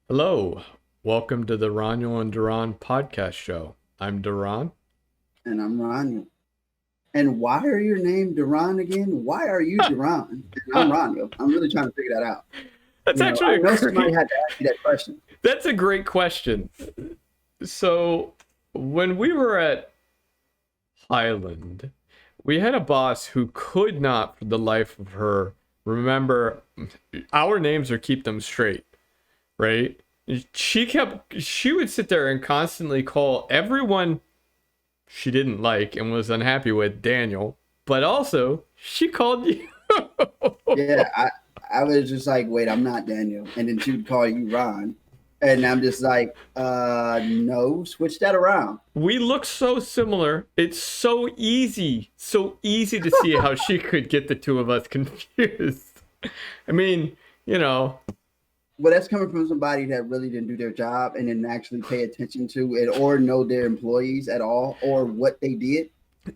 Hello, welcome to the Roniel and DaRon podcast show. I'm DaRon. And I'm Roniel. And why are your name DaRon again? Why are you DaRon? And I'm Roniel. I'm really trying to figure that out. That's actually I know somebody had to ask you that question. That's a great question. So when we were at Highland, we had a boss who could not, for the life of her, remember our names or keep them straight, right? She would sit there and constantly call everyone she didn't like and was unhappy with Daniel, but also she called you. Yeah, I was just like, wait, I'm not Daniel. And then she would call you Ron. And I'm just like, no, switch that around. We look so similar. It's so easy to see how she could get the two of us confused. I mean, Well, that's coming from somebody that really didn't do their job and didn't actually pay attention to it or know their employees at all or what they did.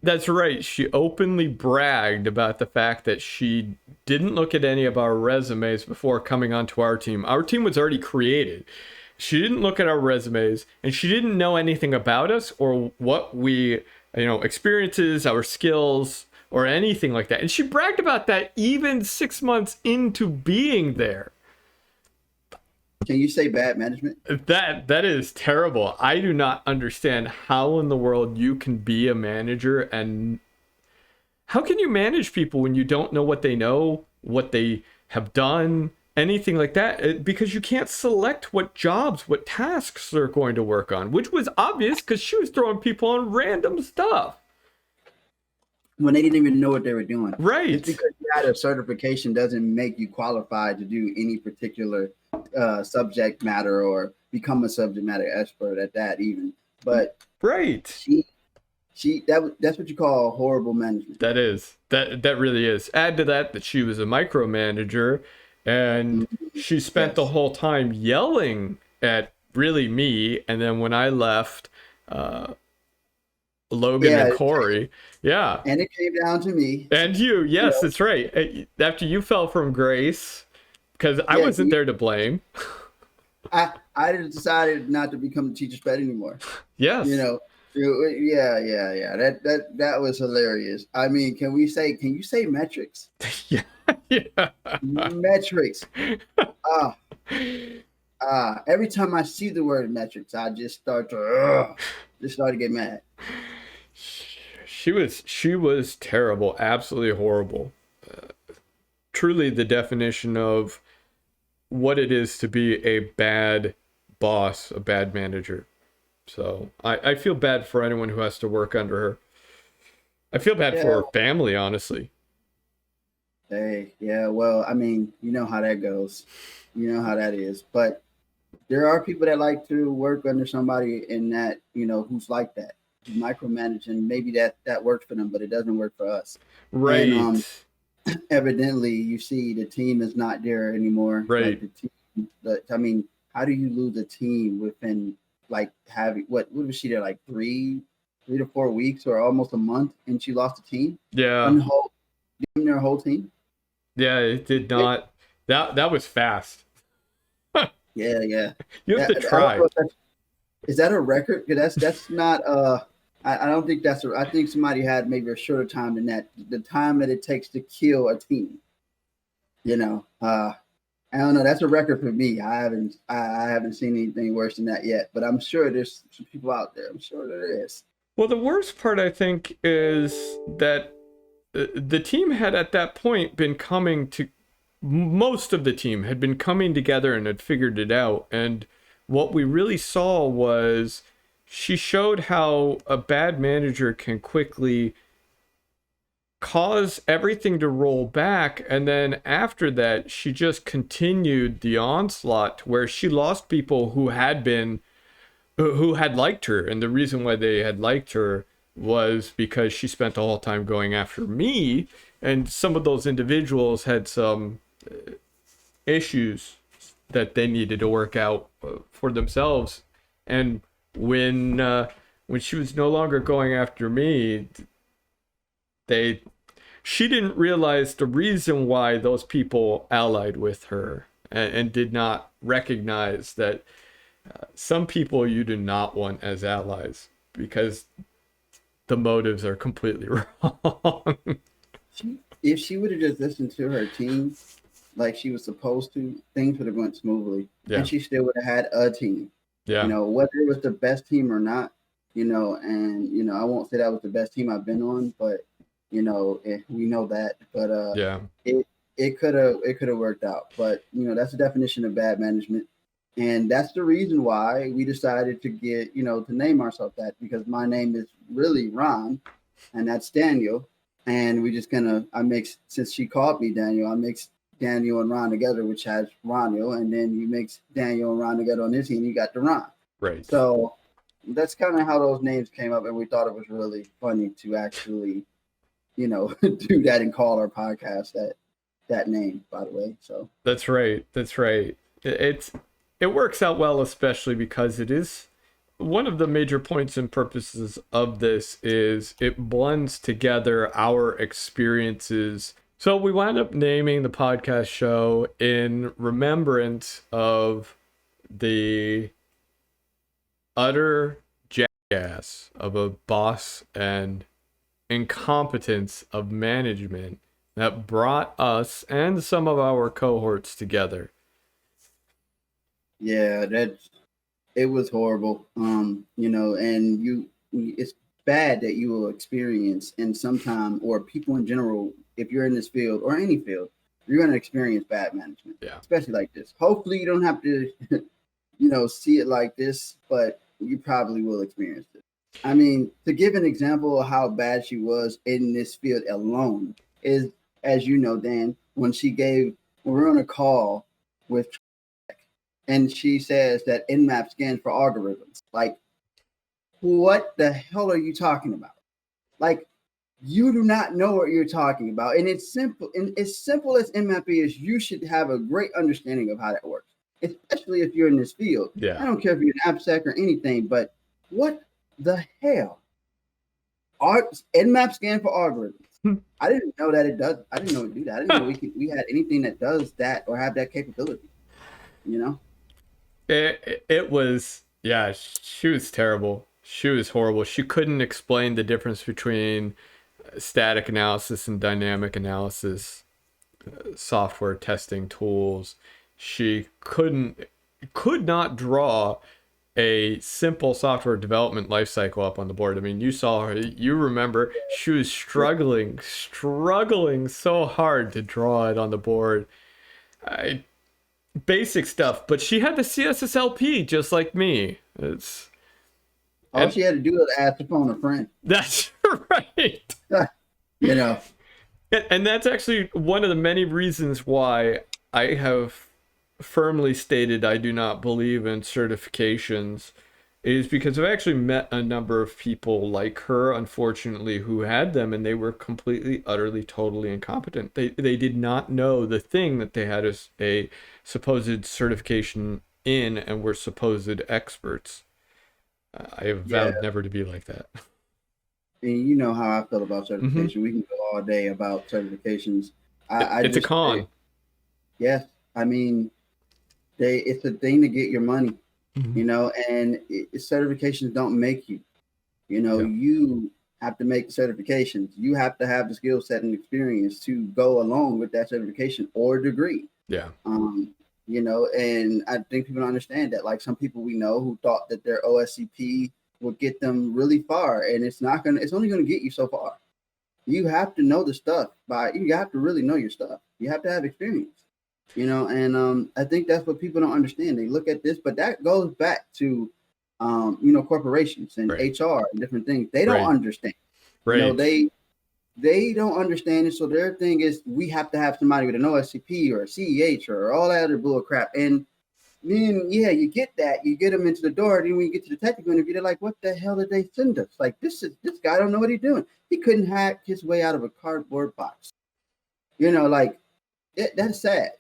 That's right. She openly bragged about the fact that she didn't look at any of our resumes before coming onto our team. Our team was already created. She didn't look at our resumes, and she didn't know anything about us or what we, experiences, our skills, or anything like that. And she bragged about that even 6 months into being there. Can you say bad management? That is terrible. I do not understand how in the world you can be a manager, and how can you manage people when you don't know, what they have done, anything like that, because you can't select what tasks they're going to work on, which was obvious because she was throwing people on random stuff. When they didn't even know what they were doing. Right. Just because you had a certification doesn't make you qualified to do any particular subject matter or become a subject matter expert at that even. But right. That's what you call horrible management. That really is. Add to that she was a micromanager, and she spent the whole time yelling at really me, and then when I left, Logan and Corey. Yeah. And it came down to me. And you. Yes, that's right. After you fell from grace, because I wasn't there to blame. I decided not to become the teacher's pet anymore. Yes. Yeah. That was hilarious. I mean, can you say metrics? Yeah. Metrics. Every time I see the word metrics, I just start to get mad. She was terrible, absolutely horrible. Truly the definition of what it is to be a bad boss, a bad manager. So I feel bad for anyone who has to work under her. I feel bad for her family, honestly. Hey, yeah, well, I mean, you know how that goes. You know how that is. But there are people that like to work under somebody in that, who's like that. Micromanaging, maybe that works for them, but it doesn't work for us. Right. And, evidently, you see the team is not there anymore. Right. I mean, how do you lose a team within having what was she there 3 to 4 weeks or almost a month, and she lost the team? Yeah. Their whole team. Yeah, it did not. That was fast. Yeah. You have to try. Is that a record? Because that's not. I don't think that's. I think somebody had maybe a shorter time than that. The time that it takes to kill a team. I don't know. That's a record for me. I haven't seen anything worse than that yet. But I'm sure there's some people out there. I'm sure there is. Well, the worst part, I think, is that the team had at that point been most of the team had been coming together and had figured it out. And what we really saw was she showed how a bad manager can quickly cause everything to roll back. And then after that, she just continued the onslaught to where she lost people who had liked her. And the reason why they had liked her was because she spent the whole time going after me. And some of those individuals had some issues that they needed to work out for themselves. And when she was no longer going after me, she didn't realize the reason why those people allied with her and did not recognize that some people you do not want as allies because the motives are completely wrong. If she would have just listened to her team like she was supposed to, things would have went smoothly, Yeah. and she still would have had a team. Yeah. Whether it was the best team or not, and I won't say that was the best team I've been on, but we know that. But Yeah. it could have worked out. But that's the definition of bad management. And that's the reason why we decided to get, to name ourselves that, because my name is really Ron, and that's Daniel. And we just since she called me Daniel, I mixed Daniel and Ron together, which has Roniel, and then you mix Daniel and Ron together on this team, you got DaRon. Right. So that's kind of how those names came up, and we thought it was really funny to actually, do that and call our podcast that name, by the way. So that's right. It works out well, especially because it is one of the major points and purposes of this is it blends together our experiences. So we wound up naming the podcast show in remembrance of the utter jackass of a boss and incompetence of management that brought us and some of our cohorts together. Yeah, it was horrible. And it's bad that you will experience, and sometime, or people in general, if you're in this field or any field, you're going to experience bad management. Yeah. Especially like this. Hopefully you don't have to, see it like this, but you probably will experience it. I mean, to give an example of how bad she was in this field alone is, as you know, Dan, when we're on a call with, and she says that Nmap stands for algorithms. Like, what the hell are you talking about? Like, you do not know what you're talking about. And it's simple. And as simple as Nmap is, you should have a great understanding of how that works, especially if you're in this field. Yeah. I don't care if you're an AppSec or anything, but what the hell? Nmap stands for algorithms. I didn't know that it does. I didn't know it do that. I didn't know we had anything that does that or have that capability. It was, yeah, she was terrible. She was horrible. She couldn't explain the difference between static analysis and dynamic analysis software testing tools. She could not draw a simple software development lifecycle up on the board. I mean, you saw her, you remember, she was struggling so hard to draw it on the board. Basic stuff, but she had the CSSLP just like me. All she had to do was ask to phone a friend. That's right. And that's actually one of the many reasons why I have firmly stated I do not believe in certifications, is because I've actually met a number of people like her, unfortunately, who had them, and they were completely, utterly, totally incompetent. They did not know the thing that they had as a supposed certification in and were supposed experts. I have vowed never to be like that. And you know how I feel about certification. Mm-hmm. We can go all day about certifications. It's a con. Yes. I mean, it's a thing to get your money. Mm-hmm. And certifications don't make you. You have to make certifications. You have to have the skill set and experience to go along with that certification or degree. Yeah. And I think people don't understand that. Like, some people we know who thought that their OSCP would get them really far, and it's only gonna get you so far. You have to know the stuff. You have to really know your stuff. You have to have experience. And I think that's what people don't understand. They look at this, but that goes back to corporations and HR and different things. They don't understand. Right. They don't understand it. So their thing is, we have to have somebody with an OSCP or a CEH or all that other bull crap. And then, you get that. You get them into the door. Then when you get to the technical interview, they're like, what the hell did they send us? Like, this guy don't know what he's doing. He couldn't hack his way out of a cardboard box. That's sad.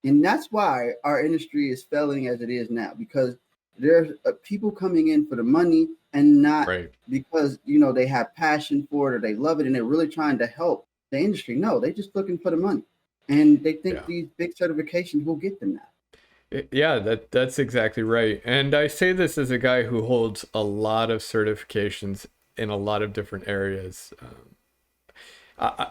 And that's why our industry is failing as it is now, because there's people coming in for the money and not because, they have passion for it or they love it and they're really trying to help the industry. No, they're just looking for the money. And they think these big certifications will get them that. Yeah, that's exactly right. And I say this as a guy who holds a lot of certifications in a lot of different areas. I,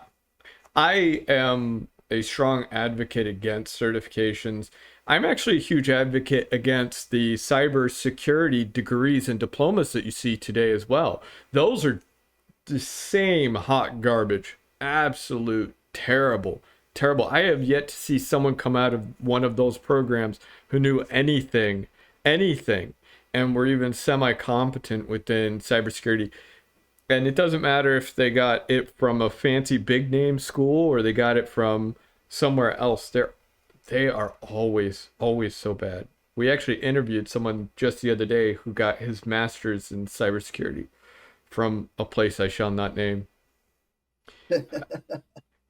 I am a strong advocate against certifications. I'm actually a huge advocate against the cybersecurity degrees and diplomas that you see today as well. Those are the same hot garbage. Absolute terrible. Terrible. I have yet to see someone come out of one of those programs who knew anything, and were even semi competent within cybersecurity. And it doesn't matter if they got it from a fancy big name school or they got it from somewhere else. They are always so bad. We actually interviewed someone just the other day who got his master's in cybersecurity from a place I shall not name.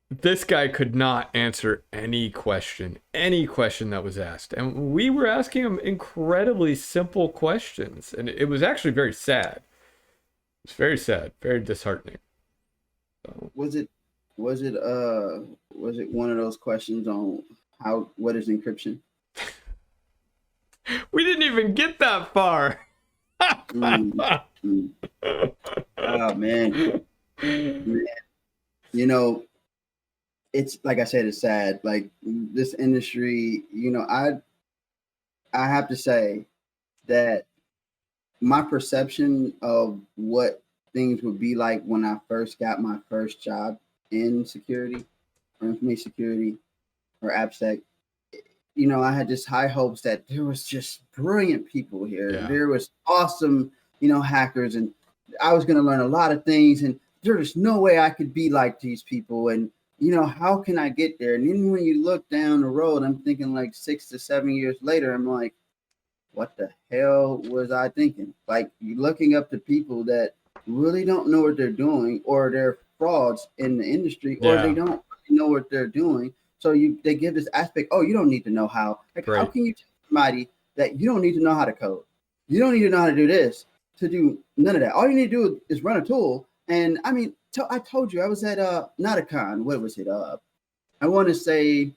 This guy could not answer any question that was asked. And we were asking him incredibly simple questions. And it was actually very sad. It's very sad, very disheartening. So, Was it one of those questions on what is encryption? we didn't even get that far. Mm, mm. Oh man. You know, it's like I said, it's sad. Like this industry, I have to say that my perception of what things would be like when I first got my first job in security or information security or AppSec, I had just high hopes that there was just brilliant people here. Yeah. There was awesome, hackers, and I was going to learn a lot of things, and there's no way I could be like these people. And, how can I get there? And then when you look down the road, I'm thinking like 6 to 7 years later, I'm like, what the hell was I thinking? Like, you're looking up to people that really don't know what they're doing, or they're frauds in the industry, or they don't know what they're doing. So they give this aspect, oh, you don't need to know how. Like, right. How can you tell somebody that you don't need to know how to code? You don't need to know how to do this, to do none of that. All you need to do is run a tool. And I mean, I told you, I was at Nauticon. What was it? I want to say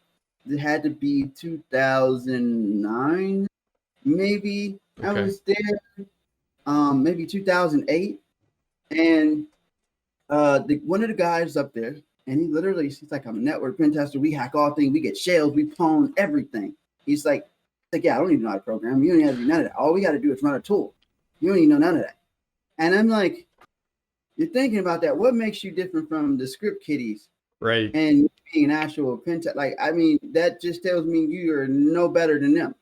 it had to be 2009, maybe. Okay. I was there, maybe 2008. And one of the guys up there, and he's like, I'm a network pen tester. We hack all things. We get shells. We pwn everything. He's like, yeah, I don't even know how to program. You don't have to do none of that. All we got to do is run a tool. You don't even know none of that. And I'm like, you're thinking about that. What makes you different from the script kiddies? Right. And being an actual pen tester. Like, I mean, that just tells me you're no better than them.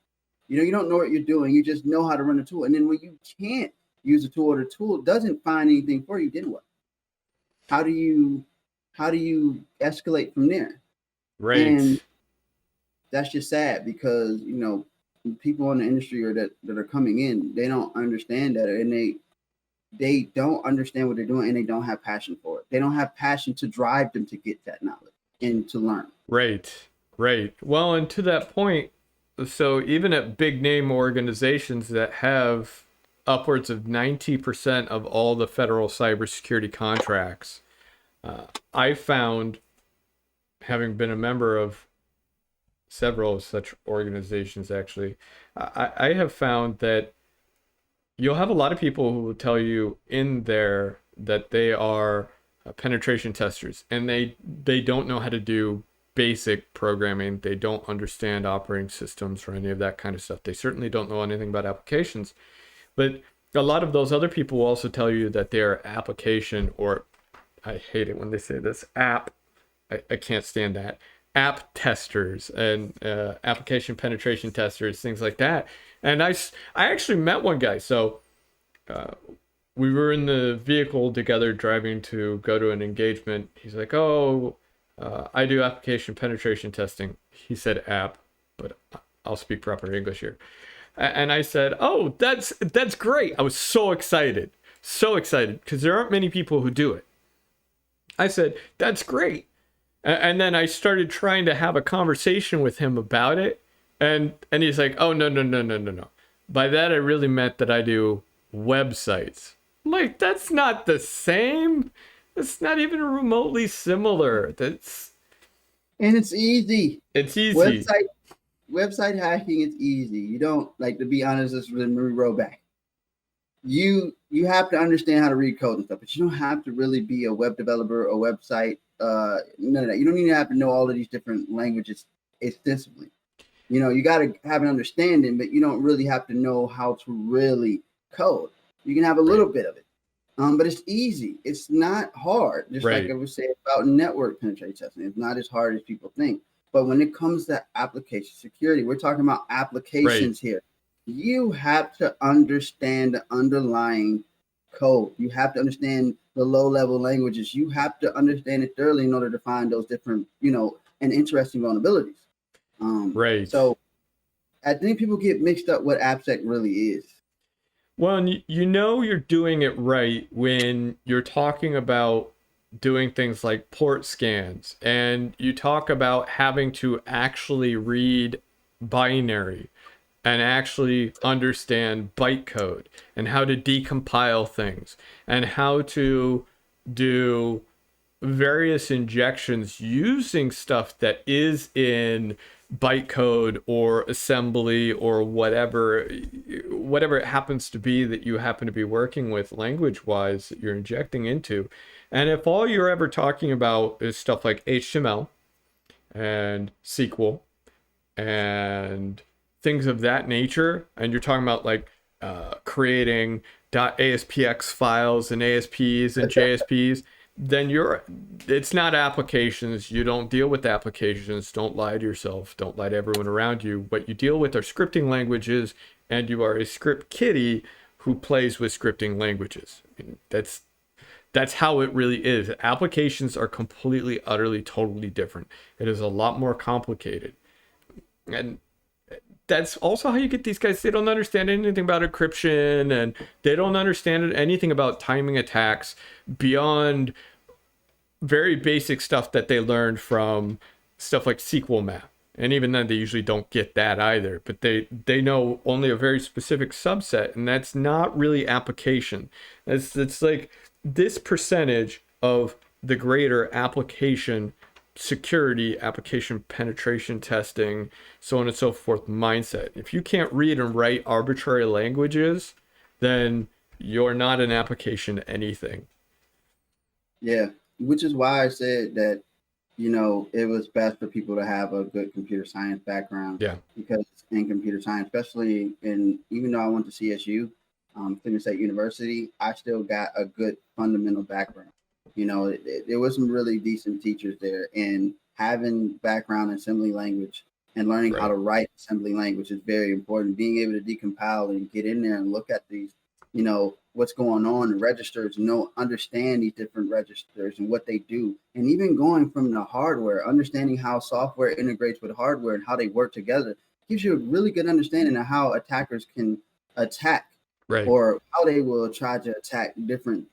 You don't know what you're doing. You just know how to run a tool. And then when you can't use a tool, or the tool doesn't find anything for you, then what? How do you escalate from there? Right. And that's just sad because, people in the industry that are coming in, they don't understand that, and they don't understand what they're doing, and they don't have passion for it. They don't have passion to drive them to get that knowledge and to learn. Right. Well, and to that point, so even at big name organizations that have upwards of 90% of all the federal cybersecurity contracts, I found, having been a member of several of such organizations, actually, I have found that you'll have a lot of people who will tell you in there that they are penetration testers, and they don't know how to do basic programming. They don't understand operating systems or any of that kind of stuff. They certainly don't know anything about applications. But a lot of those other people will also tell you that they're application, or I hate it when they say this, I can't stand that, app testers and application penetration testers, things like that. And I actually met one guy. So we were in the vehicle together driving to go to an engagement. He's like, oh, I do application penetration testing. He said app, but I'll speak proper English here. And I said, oh, that's great. I was so excited because there aren't many people who do it. I said, that's great. And then I started trying to have a conversation with him about it. And he's like, oh, no. By that, I really meant that I do websites. I'm like, that's not the same. It's not even remotely similar. And it's easy. It's easy. website hacking is easy. You don't, like, to be honest, this was Marie Roback. You have to understand how to read code and stuff, but you don't have to really be a web developer or website. None of that. You don't even have to know all of these different languages extensively. You got to have an understanding, but you don't really have to know how to really code. You can have a little bit of it, but it's easy. It's not hard. Just like I was saying about network penetration testing, it's not as hard as people think. But when it comes to application security, we're talking about applications here. You have to understand the underlying code. You have to understand the low-level languages. You have to understand it thoroughly in order to find those different, and interesting vulnerabilities. So I think people get mixed up what AppSec really is. Well, you're doing it right when you're talking about doing things like port scans, and you talk about having to actually read binary and actually understand bytecode and how to decompile things and how to do various injections using stuff that is in bytecode or assembly or whatever it happens to be that you happen to be working with language wise that you're injecting into. And if all you're ever talking about is stuff like HTML and SQL and things of that nature, and you're talking about like creating .aspx files and ASPs and JSPs, then it's not applications. You don't deal with applications. Don't lie to yourself. Don't lie to everyone around you. What you deal with are scripting languages, and you are a script kiddie who plays with scripting languages. I mean, that's how it really is. Applications are completely, utterly, totally different. It is a lot more complicated. And that's also how you get these guys. They don't understand anything about encryption, and they don't understand anything about timing attacks beyond very basic stuff that they learned from stuff like SQL map. And even then, they usually don't get that either. But they know only a very specific subset, and that's not really application. It's like this percentage of the greater application security, application penetration testing, so on and so forth mindset. If you can't read and write arbitrary languages, then you're not an application anything. Yeah, which is why I said that, it was best for people to have a good computer science background. Yeah. Because in computer science, especially even though I went to CSU, Cleveland State University, I still got a good fundamental background. There was some really decent teachers there, and having background in assembly language and learning how to write assembly language is very important. Being able to decompile and get in there and look at these, what's going on in registers, understand these different registers and what they do. And even going from the hardware, understanding how software integrates with hardware and how they work together gives you a really good understanding of how attackers can attack. Or how they will try to attack different,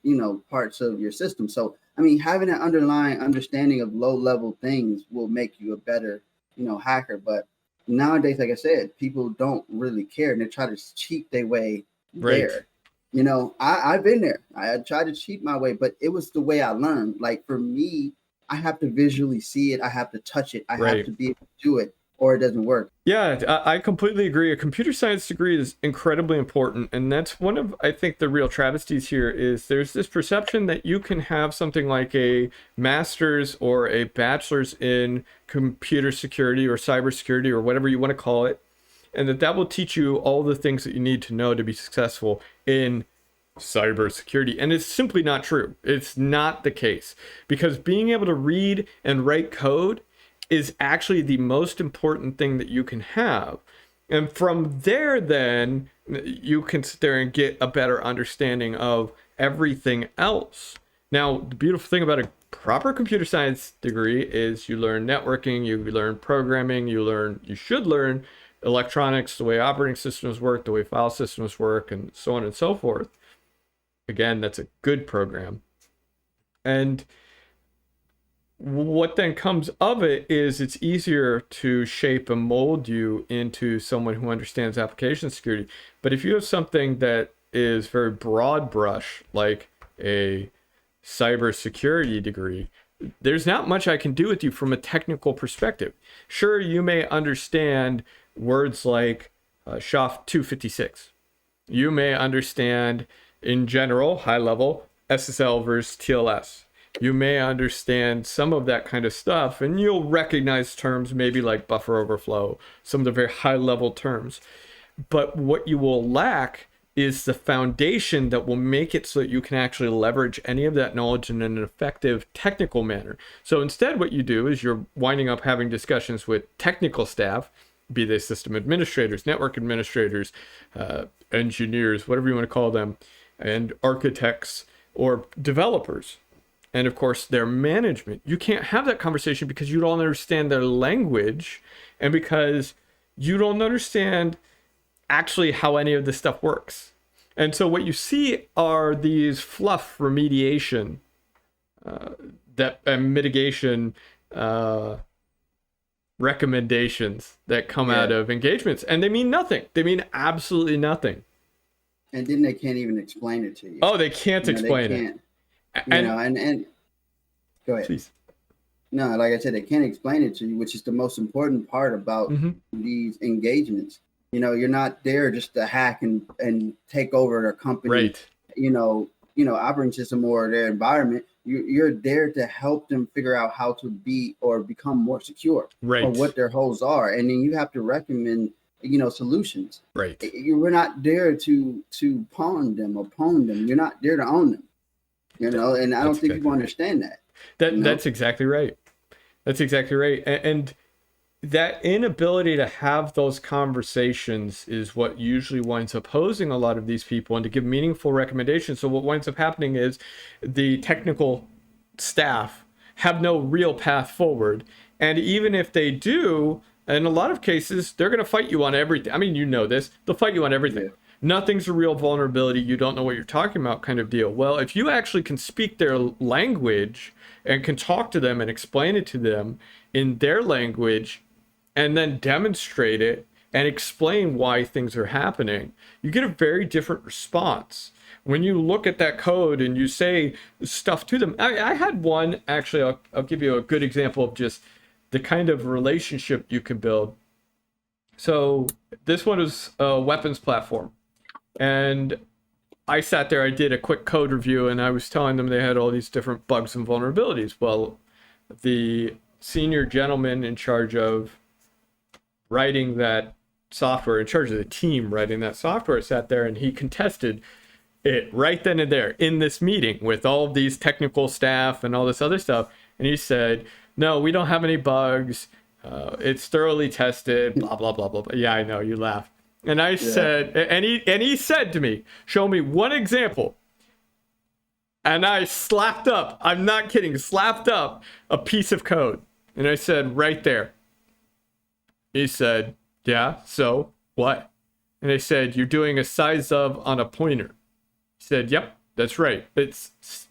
parts of your system. So, I mean, having an underlying understanding of low-level things will make you a better, hacker. But nowadays, like I said, people don't really care, and they try to cheat their way there. I've been there. I tried to cheat my way, but it was the way I learned. Like, for me, I have to visually see it. I have to touch it. I have to be able to do it, or it doesn't work. Yeah, I completely agree. A computer science degree is incredibly important, and that's one of, I think, the real travesties here is there's this perception that you can have something like a master's or a bachelor's in computer security or cybersecurity or whatever you want to call it, and that will teach you all the things that you need to know to be successful in cybersecurity. And it's simply not true. It's not the case, because being able to read and write code is actually the most important thing that you can have. And from there, then you can sit there and get a better understanding of everything else. Now, the beautiful thing about a proper computer science degree is you learn networking, you learn programming, you should learn electronics, the way operating systems work, the way file systems work, and so on and so forth. Again, that's a good program. And what then comes of it is it's easier to shape and mold you into someone who understands application security. But if you have something that is very broad brush, like a cybersecurity degree, there's not much I can do with you from a technical perspective. Sure, you may understand words like SHA 256. You may understand in general, high level, SSL versus TLS. You may understand some of that kind of stuff, and you'll recognize terms maybe like buffer overflow, some of the very high level terms. But what you will lack is the foundation that will make it so that you can actually leverage any of that knowledge in an effective technical manner. So instead, what you do is you're winding up having discussions with technical staff, be they system administrators, network administrators, engineers, whatever you want to call them, and architects or developers. And of course, their management. You can't have that conversation because you don't understand their language and because you don't understand actually how any of this stuff works. And so what you see are these fluff remediation mitigation recommendations that come out of engagements, and they mean nothing. They mean absolutely nothing. And then they can't even explain it to you. Oh, they can't explain it. And go ahead. Please. No, like I said, they can't explain it to you, which is the most important part about these engagements. You're not there just to hack and take over their company, right? Operating system or their environment. You're there to help them figure out how to be or become more secure, right? Or what their holes are, and then you have to recommend, solutions, right? We're not there to pawn them or pwn them. You're not there to own them, And I don't think people understand that. That's exactly right. That's exactly right. And that inability to have those conversations is what usually winds up posing a lot of these people and to give meaningful recommendations. So what winds up happening is the technical staff have no real path forward. And even if they do, in a lot of cases, they're going to fight you on everything. I mean, this. They'll fight you on everything. Yeah. Nothing's a real vulnerability. You don't know what you're talking about kind of deal. Well, if you actually can speak their language and can talk to them and explain it to them in their language, and then demonstrate it and explain why things are happening, you get a very different response. When you look at that code and you say stuff to them, I had one, actually, I'll give you a good example of just the kind of relationship you can build. So this one is a weapons platform. And I sat there, I did a quick code review, and I was telling them they had all these different bugs and vulnerabilities. Well, the senior gentleman in charge of writing that software, in charge of the team writing that software, sat there and he contested it right then and there in this meeting with all of these technical staff and all this other stuff. And he said, no, we don't have any bugs. It's thoroughly tested, blah, blah, blah, blah, blah. Yeah, I know, you laughed. And I said, and he said to me, show me one example. And I slapped up, I'm not kidding, slapped up a piece of code. And I said, right there. He said, yeah, so what? And I said, you're doing a size of on a pointer. He said, yep, that's right.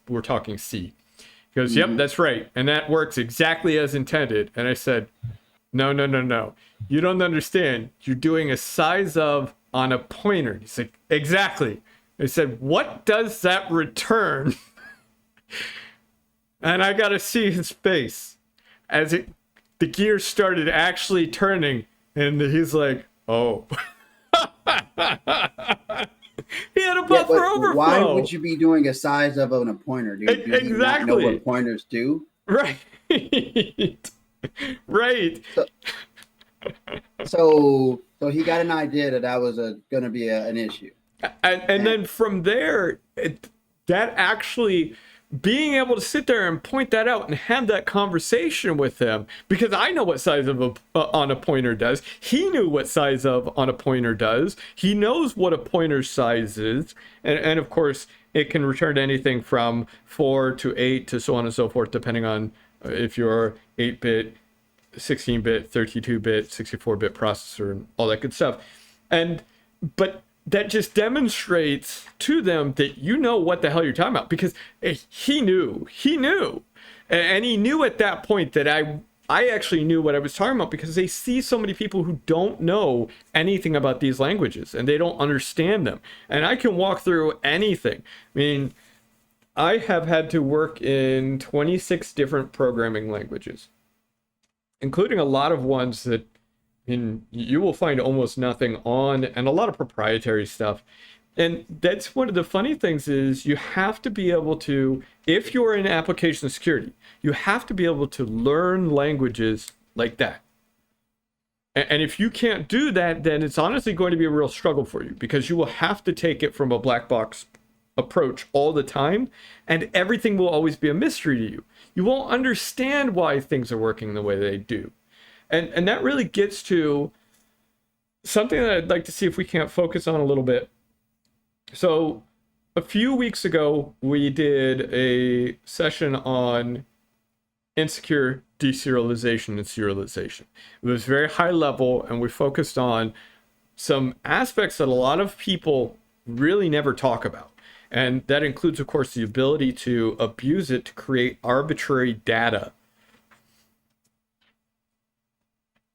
We're talking C. He goes, yep, that's right. And that works exactly as intended. And I said, no. You don't understand. You're doing a size of on a pointer. He's like, exactly. I said, what does that return? And I got to see his face as the gears started actually turning, and he's like, oh. He had a buffer overflow. Why would you be doing a size of on a pointer? Do you not know what pointers do? Right. Right. So he got an idea that was going to be an issue. And then from there, that actually being able to sit there and point that out and have that conversation with him, because I know what size of on a pointer does. He knew what size of on a pointer does. He knows what a pointer size is. And of course, it can return anything from 4 to 8 to so on and so forth, depending on if you're 8-bit, 16-bit, 32-bit, 64-bit processor and all that good stuff. But that just demonstrates to them that you know what the hell you're talking about, because he knew, and he knew at that point that I actually knew what I was talking about, because they see so many people who don't know anything about these languages and they don't understand them. And I can walk through anything. I mean, I have had to work in 26 different programming languages, including a lot of ones that And you will find almost nothing on, and a lot of proprietary stuff. And that's one of the funny things is you have to be able to, if you're in application security, you have to be able to learn languages like that. And if you can't do that, then it's honestly going to be a real struggle for you, because you will have to take it from a black box approach all the time, and everything will always be a mystery to you. You won't understand why things are working the way they do. And that really gets to something that I'd like to see if we can't focus on a little bit. So a few weeks ago, we did a session on insecure deserialization and serialization. It was very high level, and we focused on some aspects that a lot of people really never talk about. And that includes, of course, the ability to abuse it to create arbitrary data.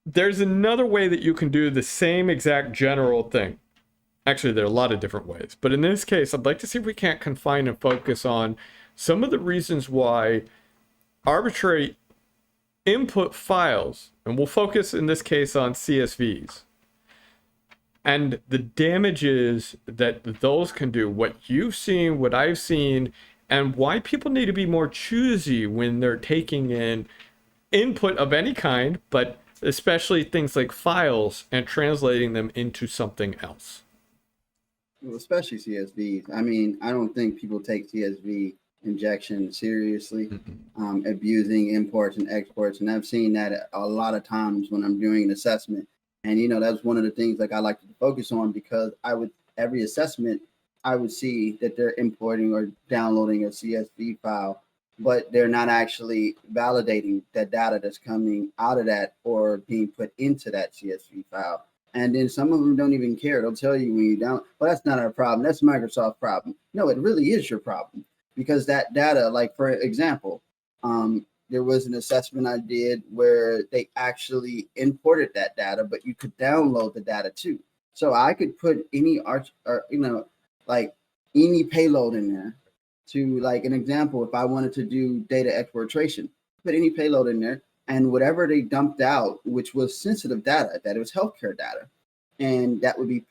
There's another way that you can do the same exact general thing. Actually, there are a lot of different ways. But in this case, I'd like to see if we can't confine and focus on some of the reasons why arbitrary input files, and we'll focus in this case on CSVs, and the damages that those can do, what you've seen, what I've seen, and why people need to be more choosy when they're taking in input of any kind, but especially things like files, and translating them into something else. Well, especially CSVs. I mean, I don't think people take CSV injection seriously, abusing imports and exports. And I've seen that a lot of times when I'm doing an assessment. And, that's one of the things like I like to focus on, because every assessment, I would see that they're importing or downloading a CSV file, but they're not actually validating that data that's coming out of that or being put into that CSV file. And then some of them don't even care. They'll tell you when you don't, well, that's not our problem. That's Microsoft's problem. No, it really is your problem, because that data, like for example, there was an assessment I did where they actually imported that data, but you could download the data too. So I could put any like any payload in there. To like an example, if I wanted to do data exportation, put any payload in there, and whatever they dumped out, which was sensitive data, that it was healthcare data, and that would be,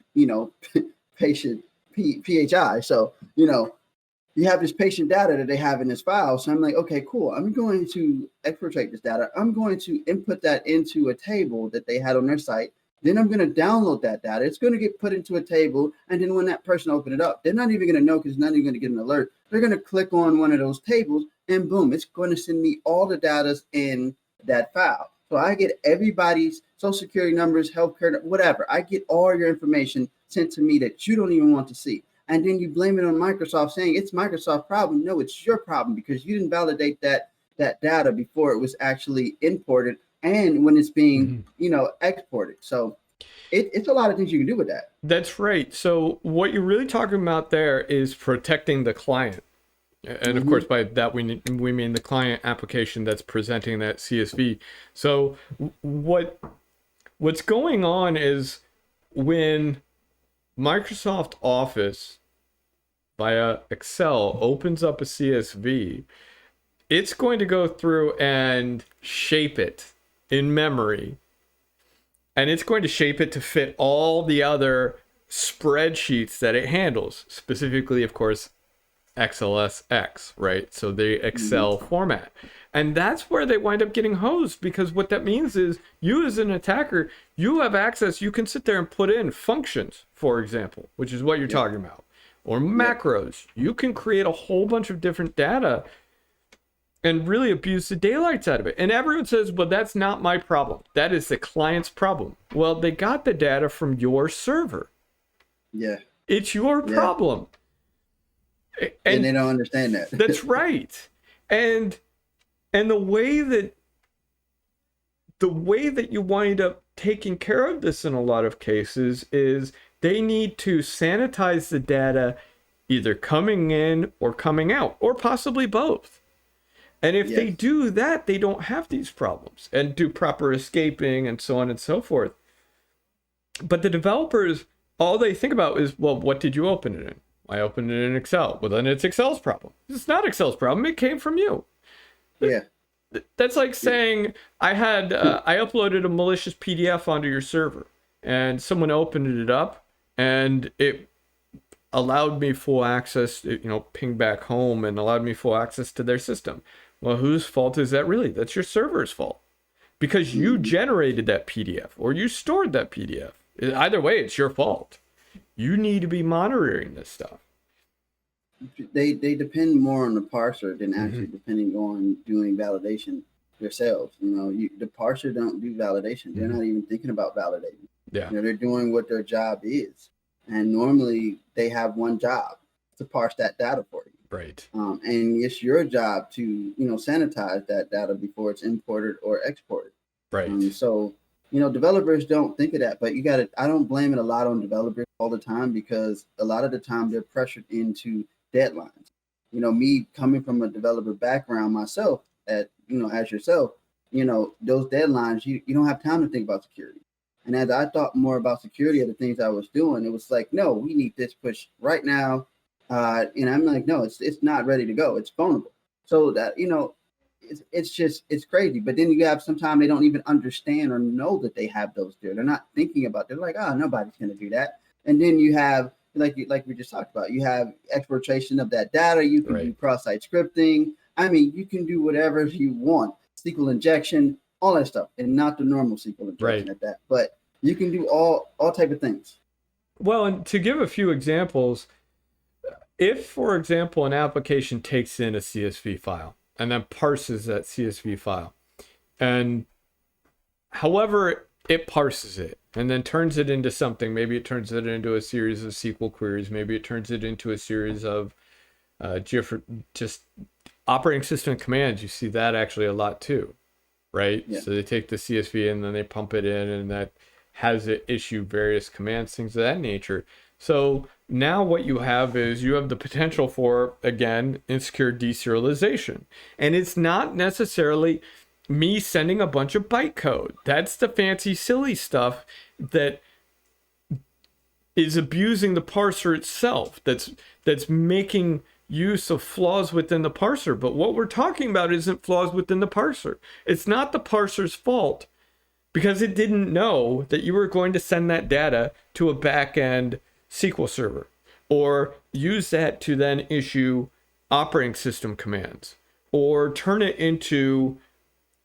patient PHI. So, you have this patient data that they have in this file. So I'm like, okay, cool. I'm going to exportate this data. I'm going to input that into a table that they had on their site. Then I'm going to download that data. It's going to get put into a table. And then when that person open it up, they're not even going to know, because it's not even going to get an alert. They're going to click on one of those tables, and boom, it's going to send me all the data in that file. So I get everybody's social security numbers, healthcare, whatever. I get all your information sent to me that you don't even want to see. And then you blame it on Microsoft, saying it's Microsoft's problem. No, it's your problem, because you didn't validate that data before it was actually imported and when it's being, exported. So it's a lot of things you can do with that. That's right. So what you're really talking about there is protecting the client. And of course, by that, we mean the client application that's presenting that CSV. So what's going on is when Microsoft Office via Excel opens up a CSV, it's going to go through and shape it in memory. And it's going to shape it to fit all the other spreadsheets that it handles, specifically, of course, XLSX, right? So the Excel format. And that's where they wind up getting hosed, because what that means is you as an attacker, you have access. You can sit there and put in functions, for example, which is what you're talking about, or macros. You can create a whole bunch of different data and really abuse the daylights out of it. And everyone says, well, that's not my problem. That is the client's problem. Well, they got the data from your server. Yeah. It's your problem. And they don't understand that. That's right. And the way that you wind up taking care of this in a lot of cases is they need to sanitize the data either coming in or coming out, or possibly both. And if they do that, they don't have these problems and do proper escaping and so on and so forth. But the developers, all they think about is, well, what did you open it in? I opened it in Excel. Well, then it's Excel's problem. It's not Excel's problem. It came from you. Yeah. That's like saying I uploaded a malicious PDF onto your server, and someone opened it up, and it allowed me full access, ping back home and allowed me full access to their system. Well, whose fault is that really? That's your server's fault, because you generated that PDF or you stored that PDF. Either way, it's your fault. You need to be monitoring this stuff. They depend more on the parser than actually depending on doing validation yourselves. The parser don't do validation. They're not even thinking about validating. Yeah. They're doing what their job is. And normally they have one job, to parse that data for you. Right. And it's your job to, sanitize that data before it's imported or exported. Right. So, developers don't think of that, but I don't blame it a lot on developers all the time, because a lot of the time they're pressured into deadlines. Me coming from a developer background myself, as yourself, those deadlines, you don't have time to think about security. And as I thought more about security of the things I was doing, it was like, no, we need this push right now. And I'm like, no, it's not ready to go. It's vulnerable. So that, it's crazy. But then you have sometimes they don't even understand or know that they have those there. They're not thinking about, they're like, oh, nobody's going to do that. And then you have, like we just talked about, you have exploitation of that data. You can do cross-site scripting. I mean, you can do whatever you want. SQL injection, all that stuff, and not the normal SQL injection at that. But you can do all type of things. Well, and to give a few examples, if, for example, an application takes in a CSV file and then parses that CSV file, and however it parses it and then turns it into something, maybe it turns it into a series of SQL queries, maybe it turns it into a series of just operating system commands. You see that actually a lot too, right? Yeah. So they take the CSV and then they pump it in, and that has it issue various commands, things of that nature. So now what you have is you have the potential for, again, insecure deserialization. And it's not necessarily me sending a bunch of bytecode. That's the fancy, silly stuff that is abusing the parser itself, that's making use of flaws within the parser. But what we're talking about isn't flaws within the parser. It's not the parser's fault, because it didn't know that you were going to send that data to a back-end SQL server, or use that to then issue operating system commands, or turn it into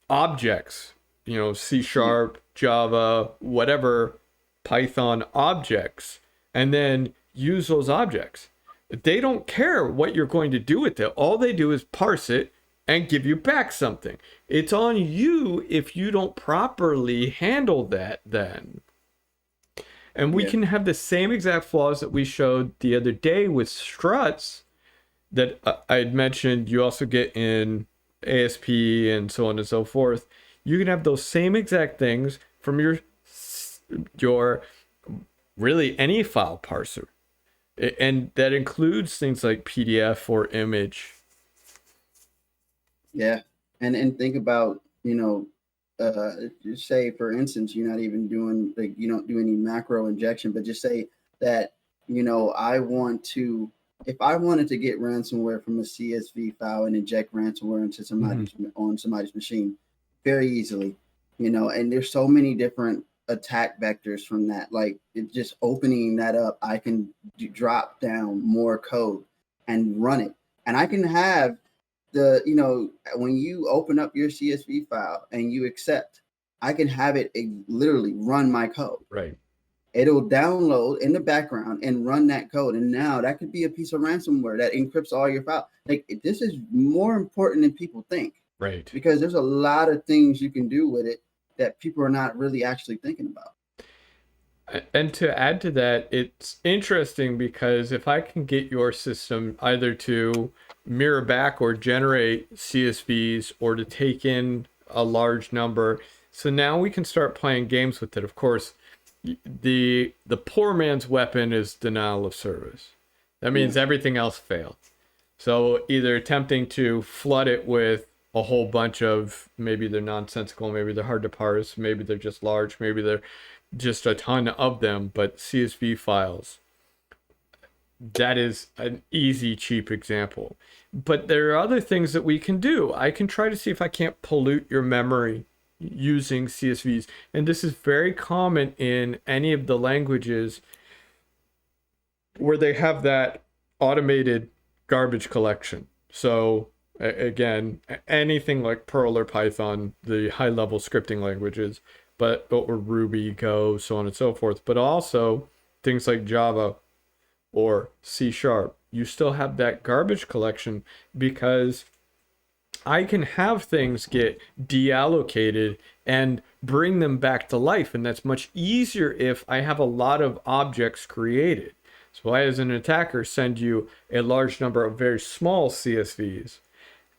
objects, C#, Java, whatever, Python objects, and then use those objects. They don't care what you're going to do with it. All they do is parse it and give you back something. It's on you if you don't properly handle that then. And we can have the same exact flaws that we showed the other day with struts that I had mentioned you also get in ASP and so on and so forth. You can have those same exact things from your really any file parser. And that includes things like PDF or image. Yeah. And think about, just say, for instance, you're not even doing, like, you don't do any macro injection, but just say that, if I wanted to get ransomware from a CSV file and inject ransomware into somebody's machine very easily, and there's so many different attack vectors from that. Like, just opening that up, I can drop down more code and run it. And I can have when you open up your CSV file and you accept, I can have it literally run my code. Right. It'll download in the background and run that code. And now that could be a piece of ransomware that encrypts all your files. Like, this is more important than people think. Right. Because there's a lot of things you can do with it that people are not really actually thinking about. And to add to that, it's interesting because if I can get your system either to mirror back or generate CSVs or to take in a large number, so now we can start playing games with it. Of course, the poor man's weapon is denial of service. That means everything else failed. So either attempting to flood it with a whole bunch of, maybe they're nonsensical, maybe they're hard to parse, maybe they're just large, maybe they're just a ton of them, but CSV files. That is an easy, cheap example. But there are other things that we can do. I can try to see if I can't pollute your memory using CSVs. And this is very common in any of the languages where they have that automated garbage collection. So again, anything like Perl or Python, the high level scripting languages, but or Ruby, Go, so on and so forth, but also things like Java or C Sharp. You still have that garbage collection because I can have things get deallocated and bring them back to life. And that's much easier if I have a lot of objects created. So I, as an attacker, send you a large number of very small CSVs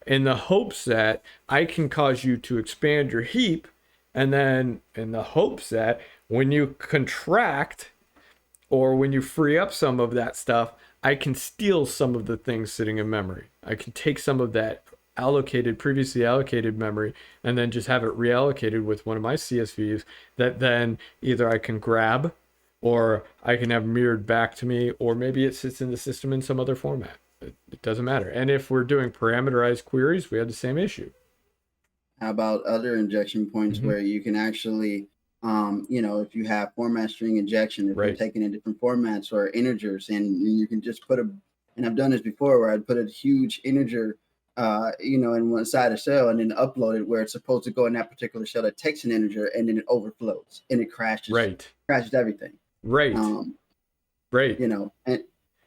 in the hopes that I can cause you to expand your heap. And then in the hopes that when you contract or when you free up some of that stuff, I can steal some of the things sitting in memory. I can take some of that previously allocated memory and then just have it reallocated with one of my CSVs that then either I can grab or I can have mirrored back to me, or maybe it sits in the system in some other format. It doesn't matter. And if we're doing parameterized queries, we have the same issue. How about other injection points where you can actually, if you have format string injection, if you're taking in different formats or integers, and you can just put and I've done this before where I'd put a huge integer, in one side of shell and then upload it where it's supposed to go in that particular shell that takes an integer and then it overflows and it crashes everything. Right.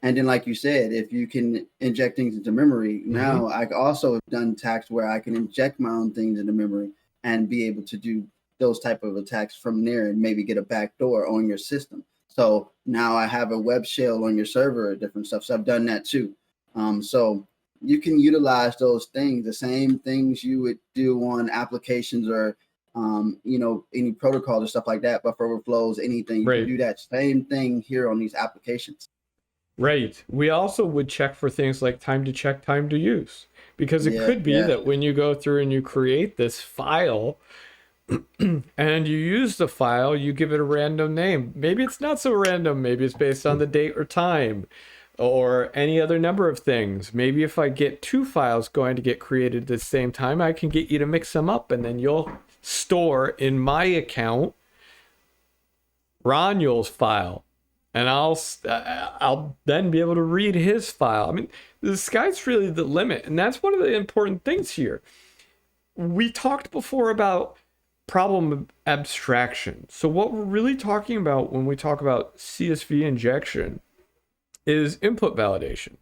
And then, like you said, if you can inject things into memory, now I also have done attacks where I can inject my own things into memory and be able to do those type of attacks from there and maybe get a backdoor on your system. So now I have a web shell on your server or different stuff. So I've done that too. So you can utilize those things, the same things you would do on applications or any protocol or stuff like that, buffer overflows, anything. You can do that same thing here on these applications. Right. We also would check for things like time to check, time to use, because it could be that when you go through and you create this file and you use the file, you give it a random name. Maybe it's not so random. Maybe it's based on the date or time or any other number of things. Maybe if I get two files going to get created at the same time, I can get you to mix them up, and then you'll store in my account Roniel's file, and I'll then be able to read his file. I mean, the sky's really the limit, and that's one of the important things here. We talked before about problem abstraction. So what we're really talking about when we talk about CSV injection is input validation.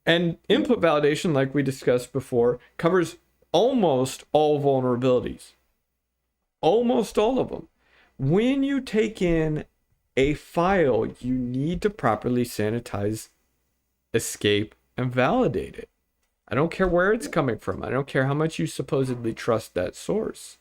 And input validation, like we discussed before, covers almost all vulnerabilities. Almost all of them. When you take in a file, you need to properly sanitize, escape, and validate it. I don't care where it's coming from. I don't care how much you supposedly trust that source.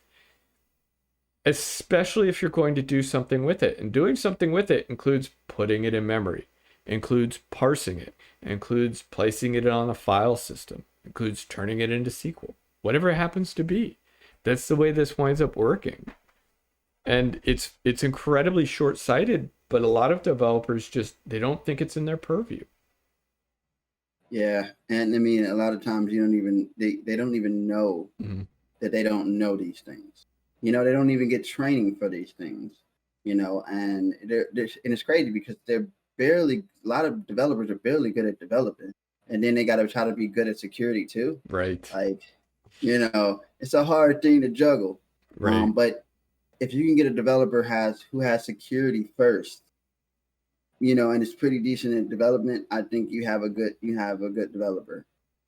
Especially if you're going to do something with it. And doing something with it includes putting it in memory, includes parsing it, includes placing it on a file system, includes turning it into SQL, whatever it happens to be. That's the way this winds up working. And it's incredibly short-sighted, but a lot of developers they don't think it's in their purview. Yeah, and I mean, a lot of times they don't even know that they don't know these things. They don't even get training for these things. And it's crazy because a lot of developers are barely good at developing, and then they got to try to be good at security too. Right. Like, it's a hard thing to juggle. Right. But if you can get a developer who has security first, and it's pretty decent in development, I think you have a good developer,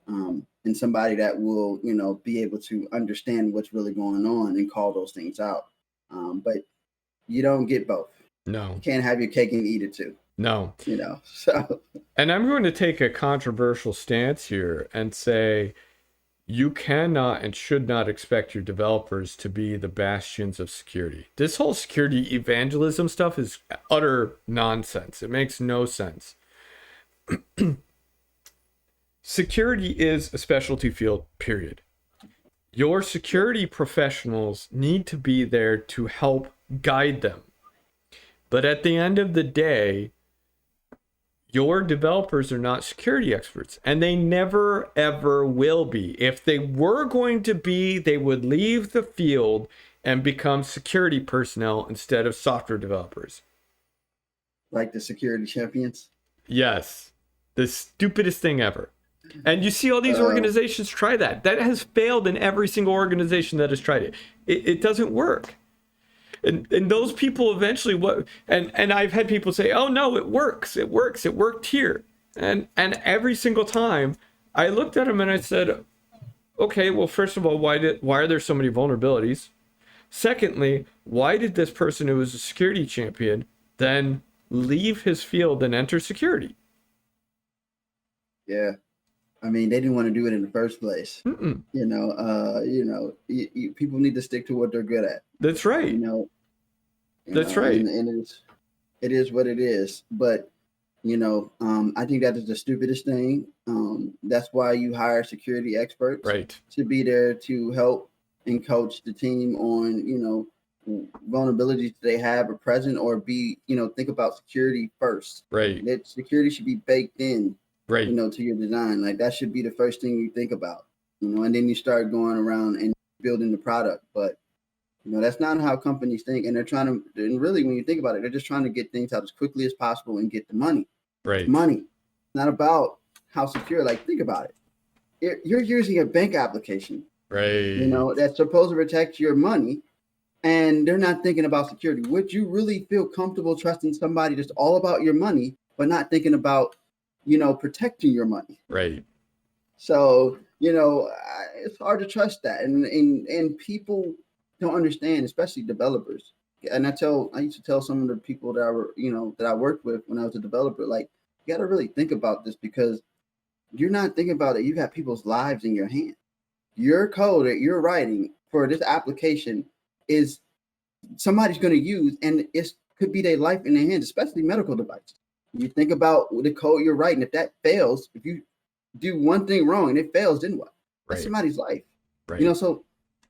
and somebody that will, be able to understand what's really going on and call those things out. But you don't get both. No. You can't have your cake and eat it too. No. So. And I'm going to take a controversial stance here and say, you cannot and should not expect your developers to be the bastions of security. This whole security evangelism stuff is utter nonsense. It makes no sense. Security is a specialty field, period. Your security professionals need to be there to help guide them. But at the end of the day, Your developers are not security experts, and they never, ever will be. If they were going to be, they would leave the field and become security personnel instead of software developers. Like the security champions? Yes. The stupidest thing ever. And you see all these organizations try that. That has failed in every single organization that has tried it. It doesn't work. And those people eventually and I've had people say, "Oh no, it works. It works. It worked here." And every single time I looked at them and I said, "Okay, well, first of all, why are there so many vulnerabilities? Secondly, why did this person who was a security champion then leave his field and enter security?" Yeah. I mean, they didn't want to do it in the first place. Mm-mm. People need to stick to what they're good at. That's right. That's right. And it is what it is. But, I think that is the stupidest thing. That's why you hire security experts, right, to be there to help and coach the team on, vulnerabilities they have or present, or think about security first. Right. That security should be baked in. Right. To your design. Like, that should be the first thing you think about, and then you start going around and building the product. But, that's not how companies think. And they're trying to, and really, when you think about it, they're just trying to get things out as quickly as possible and get the money. Right. Money. It's not about how secure. Like, think about it. You're using a bank application, right, that's supposed to protect your money. And they're not thinking about security. Would you really feel comfortable trusting somebody that's all about your money, but not thinking about protecting your money? Right. So, it's hard to trust that. And people don't understand, especially developers. And I used to tell some of the people that I worked with when I was a developer, like, you got to really think about this, because you're not thinking about it. You got people's lives in your hand. Your code that you're writing for this application is somebody's going to use, and it could be their life in their hands, especially medical devices. You think about the code you're writing. If that fails, if you do one thing wrong and it fails, then what? That's right, somebody's life. Right. So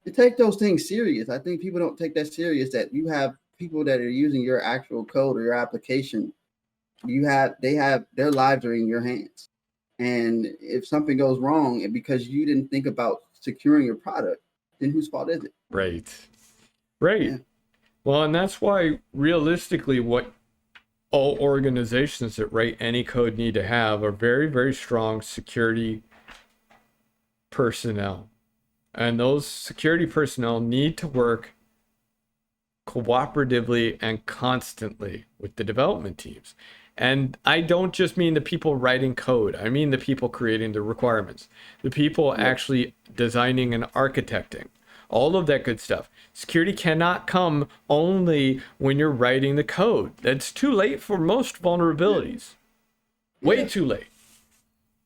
to take those things serious, I think people don't take that serious, that you have people that are using your actual code or your application. They have their lives are in your hands. And if something goes wrong, and because you didn't think about securing your product, then whose fault is it? Right. Right. Yeah. Well, and that's why realistically what all organizations that write any code need to have are very, very strong security personnel. And those security personnel need to work cooperatively and constantly with the development teams. And I don't just mean the people writing code. I mean the people creating the requirements, the people actually designing and architecting, all of that good stuff. Security cannot come only when you're writing the code. That's too late for most vulnerabilities. Way too late.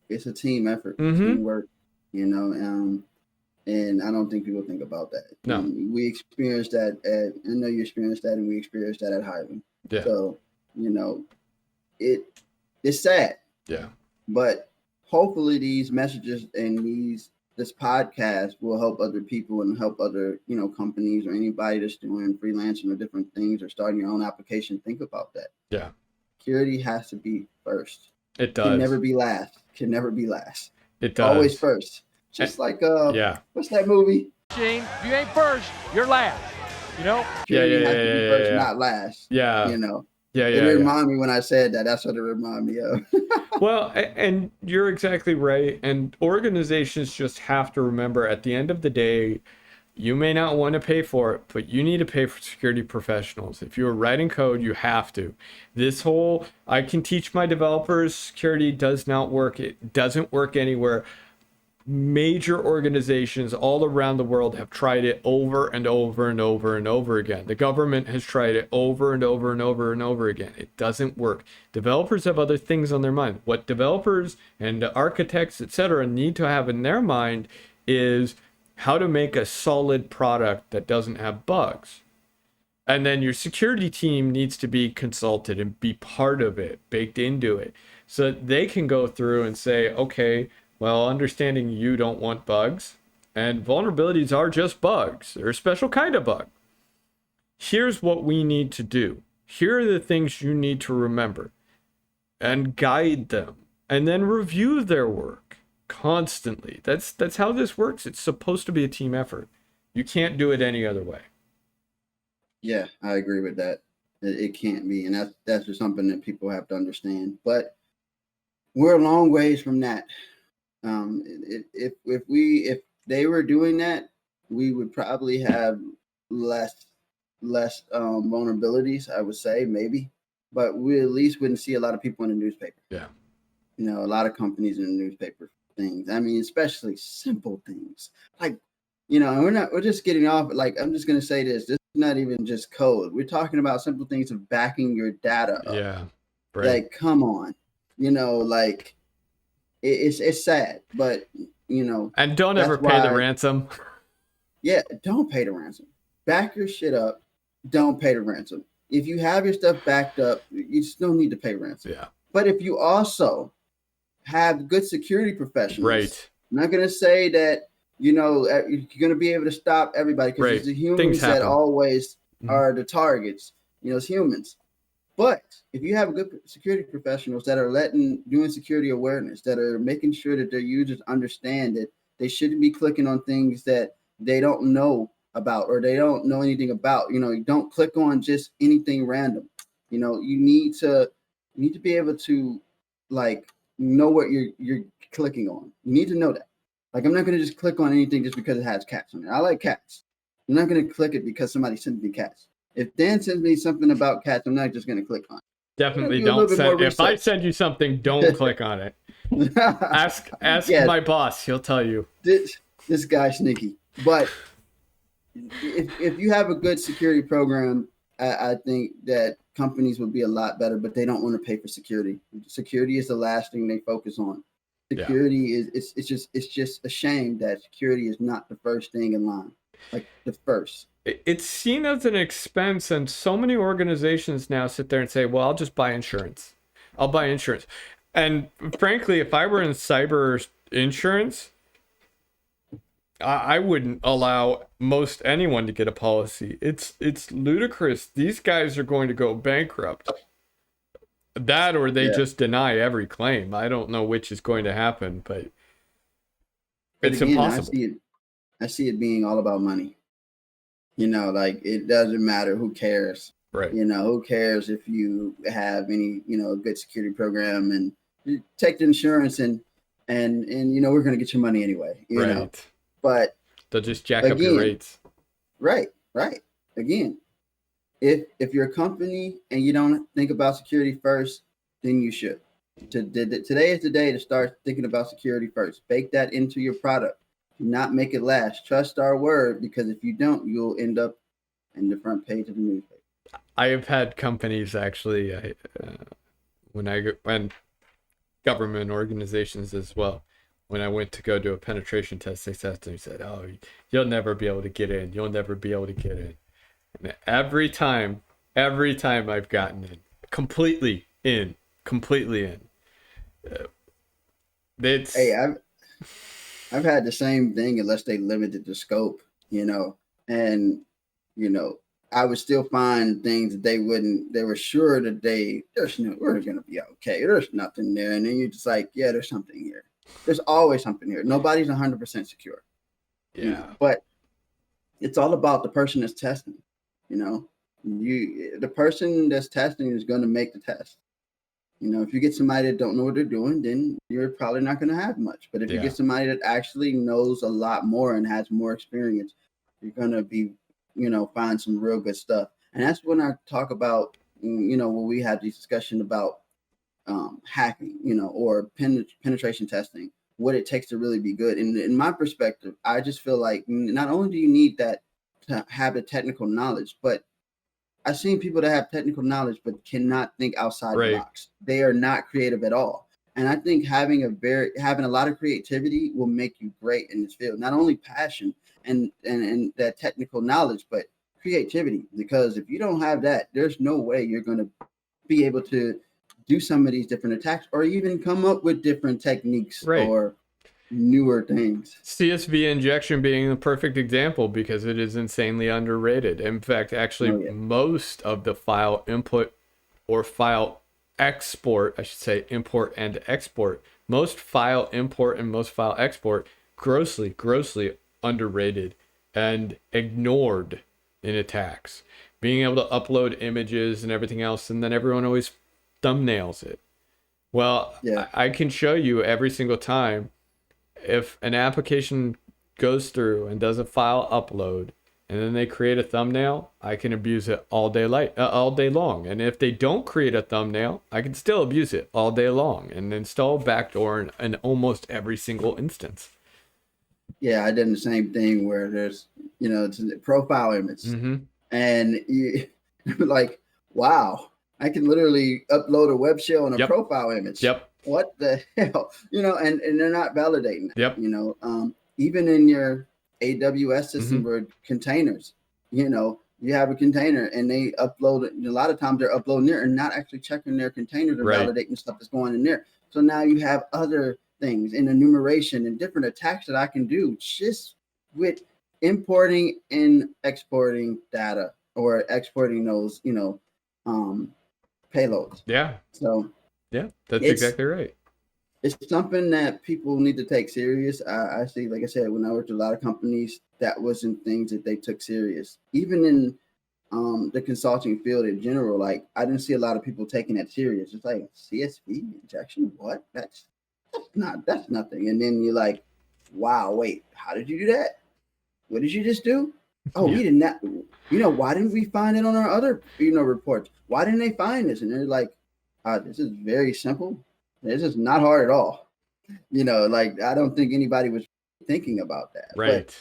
It's a team effort, teamwork, and I don't think people think about that. No. We experienced that I know you experienced that, and we experienced that at Highland. Yeah. So, it's sad. Yeah. But hopefully these messages and this podcast will help other people and help other, companies or anybody that's doing freelancing or different things or starting your own application. Think about that. Yeah. Security has to be first. It does. Can never be last. Can never be last. It does. Always first. Just like what's that movie? Gene, if you ain't first, you're last. Security has to be first, not last. Yeah. Yeah. It reminded me when I said that. That's what it reminded me of. Well, and you're exactly right. And organizations just have to remember, at the end of the day, you may not want to pay for it, but you need to pay for security professionals. If you're writing code, you have to. This whole, I can teach my developers security does not work. It doesn't work anywhere. Major organizations all around the world have tried it over and over and over and over again. The government has tried it over and over and over and over again. It doesn't work. Developers have other things on their mind. What developers and architects, etc., need to have in their mind is how to make a solid product that doesn't have bugs. And then your security team needs to be consulted and be part of it, baked into it, so that they can go through and say, okay, well, understanding you don't want bugs, and vulnerabilities are just bugs. They're a special kind of bug. Here's what we need to do. Here are the things you need to remember. and guide them and then review their work constantly. That's how this works. It's supposed to be a team effort. You can't do it any other way. Yeah, I agree with that. It can't be, and that's just something that people have to understand. But we're a long ways from that. If they were doing that, we would probably have less vulnerabilities. I would say maybe, but we at least wouldn't see a lot of people in the newspaper. Yeah, you know, a lot of companies in the newspaper things. I mean, especially simple things like, you know, and we're just getting off. Like, I'm just gonna say this is not even just code. We're talking about simple things of backing your data up. yeah, right. Like, come on, you know, like it's sad, but you know, and don't ever pay the ransom. Yeah, don't pay the ransom. Back your shit up. Don't pay the ransom. If you have your stuff backed up, you still need to pay ransom. Yeah. But if you also have good security professionals, right? I'm not gonna say that, you know, you're gonna be able to stop everybody, because right. it's the humans that always are the targets. You know, it's humans. But if you have good security professionals that are doing security awareness, that are making sure that their users understand that they shouldn't be clicking on things that they don't know about or they don't know anything about, you know, you don't click on just anything random. You know, you need to be able to like know what you're clicking on. You need to know that. Like, I'm not going to just click on anything just because it has cats on it. I like cats. I'm not going to click it because somebody sent me cats. If Dan sends me something about cats, I'm not just going to click on it. Definitely don't send. If I send you something, don't click on it. Ask my boss; he'll tell you. This guy's sneaky. But if you have a good security program, I think that companies would be a lot better. But they don't want to pay for security. Security is the last thing they focus on. Security is it's just a shame that security is not the first thing in line. Like the first. It's seen as an expense, and so many organizations now sit there and say, well, I'll just buy insurance. I'll buy insurance. And frankly, if I were in cyber insurance, I wouldn't allow most anyone to get a policy. It's ludicrous. These guys are going to go bankrupt. That or they just deny every claim. I don't know which is going to happen, but it's impossible. I see it being all about money. You know, like, it doesn't matter. Who cares? Right. You know, who cares if you have any, you know, good security program, and you take the insurance and you know, we're going to get your money anyway, you know, but they'll just jack up your rates. Right. Again, if you're a company and you don't think about security first, then you should. Today is the day to start thinking about security first. Bake that into your product. Do not make it last. Trust our word, because if you don't, you'll end up in the front page of the newspaper. I have had companies actually, when government organizations as well, when I went to go do a penetration test, they said, "Oh, you'll never be able to get in. You'll never be able to get in." And every time I've gotten in, completely in. I've had the same thing, unless they limited the scope, you know, and, you know, I would still find things that they were sure that we're going to be okay. There's nothing there. And then you're just like, yeah, there's something here. There's always something here. Nobody's 100% secure. Yeah. You know? But it's all about the person that's testing, you know, the person that's testing is going to make the test. You know, if you get somebody that don't know what they're doing, then you're probably not going to have much. But if you get somebody that actually knows a lot more and has more experience, you're going to be, you know, find some real good stuff. And that's when I talk about, you know, when we have these discussions about hacking, you know, or penetration testing, what it takes to really be good. And in my perspective, I just feel like not only do you need that to have the technical knowledge, but I've seen people that have technical knowledge but cannot think outside the box. They are not creative at all. And I think having a lot of creativity will make you great in this field. Not only passion and that technical knowledge, but creativity. Because if you don't have that, there's no way you're going to be able to do some of these different attacks, or even come up with different techniques or newer things. CSV injection being the perfect example, because it is insanely underrated. In fact, actually, most of the file input or file export, I should say import and export, most file import and most file export, grossly underrated and ignored in attacks. Being able to upload images and everything else, and then everyone always thumbnails it. Well, Yeah. I can show you every single time if an application goes through and does a file upload and then they create a thumbnail, I can abuse it all day long. And if they don't create a thumbnail, I can still abuse it all day long and install backdoor in almost every single instance. Yeah, I did the same thing where there's, it's a profile image, and you like, wow, I can literally upload a web shell and a profile image. Yep. What the hell? And they're not validating that. Yep. Even in your AWS system where containers, you have a container and they upload it. A lot of times they're uploading there and not actually checking their containers and validating stuff that's going in there. So now you have other things in enumeration and different attacks that I can do just with importing and exporting data or exporting those, payloads. Yeah. So yeah, that's exactly right. It's something that people need to take serious. I see, like I said, when I worked with a lot of companies, that wasn't things that they took serious. Even in the consulting field in general, like I didn't see a lot of people taking that serious. It's like CSV injection, what? That's nothing. And then you're like, wow, wait, how did you do that? What did you just do? Oh, we did not. Why didn't we find it on our other reports? Why didn't they find this? And they're like, this is very simple. This is not hard at all. Like I don't think anybody was thinking about that. Right. But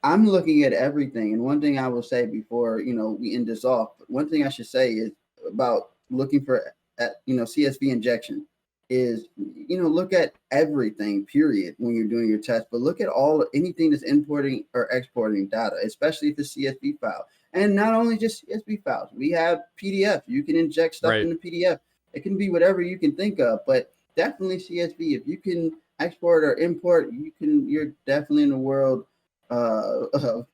I'm looking at everything. And one thing I will say before, we end this off, one thing I should say is about looking for, CSV injection is, look at everything, period, when you're doing your test, but look at anything that's importing or exporting data, especially if it's CSV file. And not only just CSV files, we have PDF. You can inject stuff in the PDF. It can be whatever you can think of, but definitely CSV. If you can export or import, you're definitely in the world of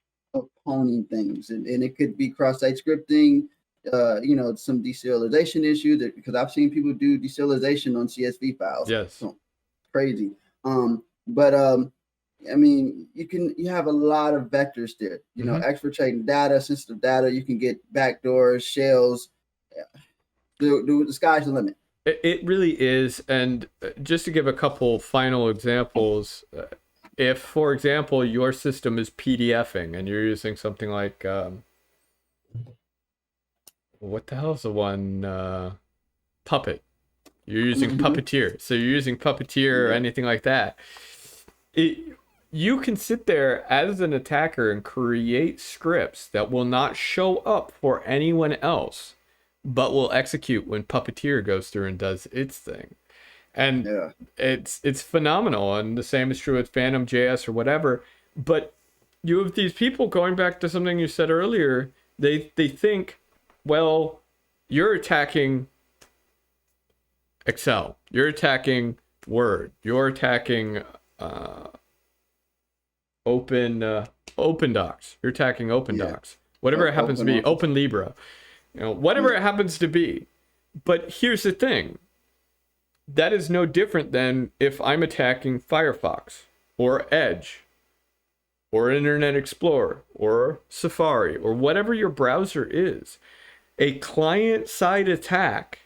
honing things. And it could be cross-site scripting, some deserialization issues, because I've seen people do deserialization on CSV files. Yes. So, crazy. I mean, you have a lot of vectors there, exfiltrating data, sensitive data. You can get backdoors, shells. The sky's the limit. It really is. And just to give a couple final examples, if, for example, your system is PDFing and you're using something like, what the hell is the one? Puppet. You're using Puppeteer. So you're using Puppeteer or anything like that. You can sit there as an attacker and create scripts that will not show up for anyone else, but will execute when Puppeteer goes through and does its thing. And it's phenomenal. And the same is true with Phantom.js or whatever. But you have these people, going back to something you said earlier, they think, well, you're attacking Excel, you're attacking Word, you're attacking Open Docs, you're attacking Open Docs, whatever it happens to be, Open Libra, whatever it happens to be. But here's the thing, that is no different than if I'm attacking Firefox or Edge or Internet Explorer or Safari or whatever your browser is. A client-side attack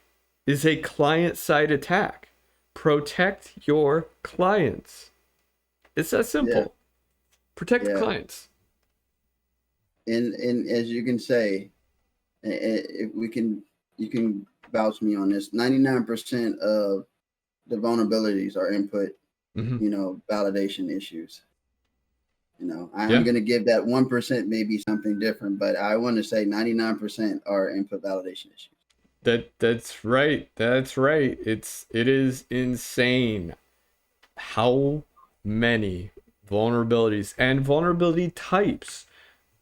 is a client-side attack. Protect your clients. It's that simple. Yeah. Protect the clients. And as you can say, if you can vouch me on this, 99% of the vulnerabilities are input, validation issues. I'm going to give that 1% maybe something different, but I want to say 99% are input validation issues. That's right. It is insane how many vulnerabilities and vulnerability types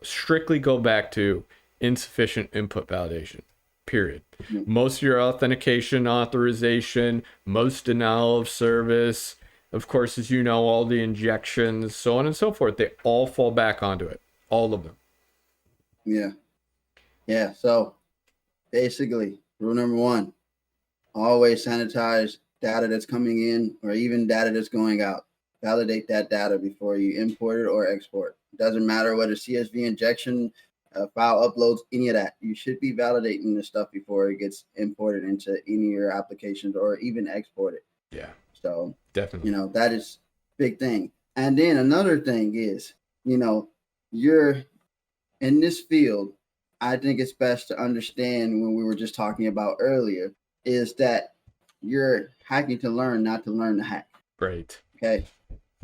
strictly go back to insufficient input validation. Period. Most of your authentication, authorization, most denial of service, of course, as you know, all the injections, so on and so forth, they all fall back onto it. All of them. Yeah. So basically, rule number 1, Always sanitize data that's coming in or even data that's going out. Validate that data before you import it or export. It doesn't matter whether CSV injection, file uploads, any of that. You should be validating this stuff before it gets imported into any of your applications or even exported. Yeah. So Definitely. that is big thing. And then another thing is, you're in this field. I think it's best to understand when we were just talking about earlier is that you're hacking to learn, not to learn to hack. Right. Okay.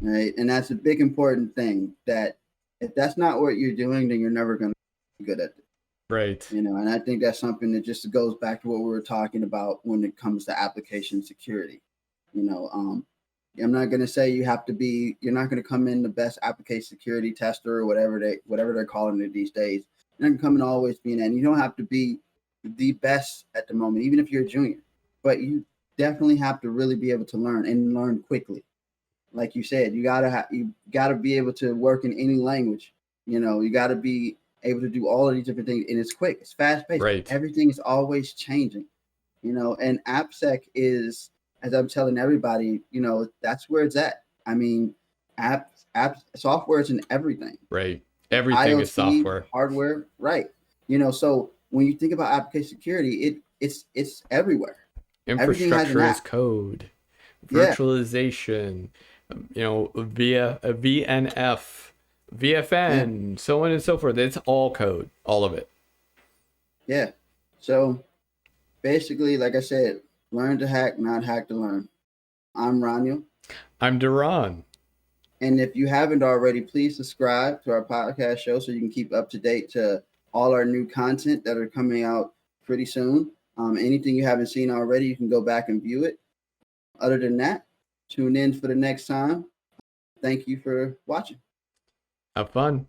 Right. And that's a big important thing, that if that's not what you're doing, then you're never going to be good at it. Right. And I think that's something that just goes back to what we were talking about when it comes to application security. I'm not going to say you're not going to come in the best application security tester or whatever they're calling it these days. You're not going to come in always being that. And you don't have to be the best at the moment, even if you're a junior, but you definitely have to really be able to learn and learn quickly. Like you said, you gotta be able to work in any language. You gotta be able to do all of these different things, and it's quick, it's fast paced. Right. Everything is always changing. And AppSec is, as I'm telling everybody, that's where it's at. I mean, software is in everything. Right. Everything IoT, is software, hardware. Right. So when you think about application security, it's everywhere. Infrastructure is code, virtualization, via a VNF, VFN, so on and so forth. It's all code, all of it. Yeah. So basically, like I said, learn to hack, not hack to learn. I'm Roniel. I'm DaRon. And if you haven't already, please subscribe to our podcast show so you can keep up to date to all our new content that are coming out pretty soon. Anything you haven't seen already, you can go back and view it. Other than that, tune in for the next time. Thank you for watching. Have fun.